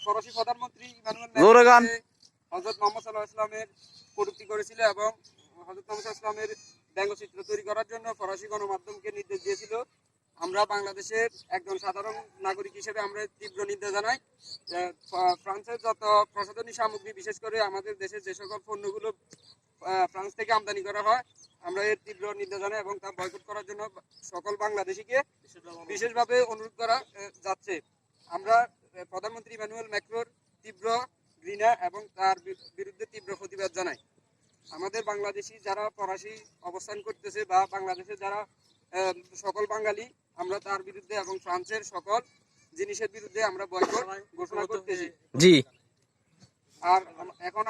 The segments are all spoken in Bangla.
ফরাসি প্রধানমন্ত্রী ইমানুয়েল জোরগান হযরত মুহাম্মদ সাল্লাল্লাহু আলাইহি ওয়াসাল্লামের কটূক্তি করেছিল এবং হযরত মুহাম্মদ সাল্লাল্লাহু আলাইহি ওয়াসাল্লামের ব্যঙ্গচিত্র তৈরি করার জন্য ফরাসি গণমাধ্যমকে নির্দেশ দিয়েছিল। আমরা বাংলাদেশের একজন সাধারণ নাগরিক হিসেবে আমরা তীব্র নিন্দা জানাই। ফ্রান্সের যত প্রসাধনী সামগ্রী, বিশেষ করে আমাদের দেশের যে সকল পণ্যগুলো ফ্রান্স থেকে আমদানি করা হয়, আমরা এর তীব্র নিন্দা জানাই এবং তা বয়কট করার জন্য সকল বাংলাদেশিকে বিশেষভাবে অনুরোধ করা যাচ্ছে। আমরা প্রধানমন্ত্রী ইমানুয়েল ম্যাক্রোর তীব্র ঘৃণা এবং তার বিরুদ্ধে তীব্র প্রতিবাদ জানাই। আমাদের বাংলাদেশি যারা ফরাসি অবস্থান করতেছে বা বাংলাদেশে যারা সকল বাঙালি, আমরা তার বিরুদ্ধে এবং ফ্রান্সের সকল জিনিসের বিরুদ্ধে আমরা বয়কট ঘোষণা করতেছি। জি। আর এখন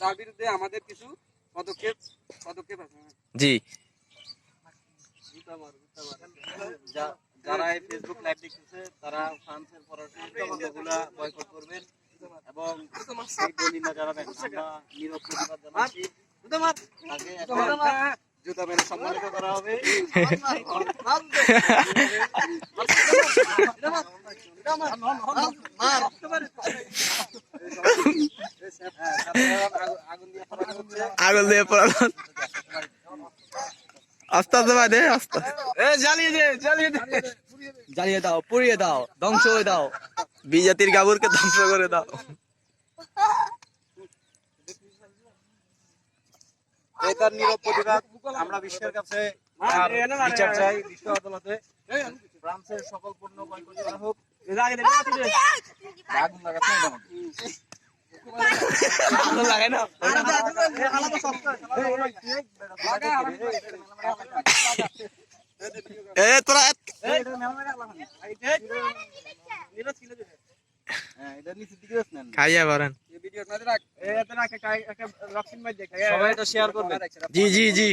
তার বিরুদ্ধে আমাদের কিছু পদক্ষেপ আছে। জি। যারা এই ফেসবুক লাইভ দেখতেছে তারা ফ্রান্সের ফরাসি পণ্যগুলা বয়কট করবেন এবং এই দলিলা জানাবেন। আমরা নীরব প্রতিবাদ জানাচ্ছি। তাকে জুতা মেরে সম্মানিত করা হবে। আগুন দিয়ে পড়ানো আস্তে আস্তে ভাই দে, আস্তে জ্বালিয়ে দাও, পুড়িয়ে দাও, ধ্বংস হয়ে দাও, বিজাতির গাবুরকে ধ্বংস করে দাও। এটার নীরব প্রতিবাদ আমরা বিশ্বের কাছে বিচার চাই। বিশ্ব আদালতে ফ্রান্সের সকল পণ্য বয়কট করা হোক। আগুন লাগাচ্ছে লাগাই না তোরা খাইয়া পারেন। সবাই তো শেয়ার করবে। জি জি জি।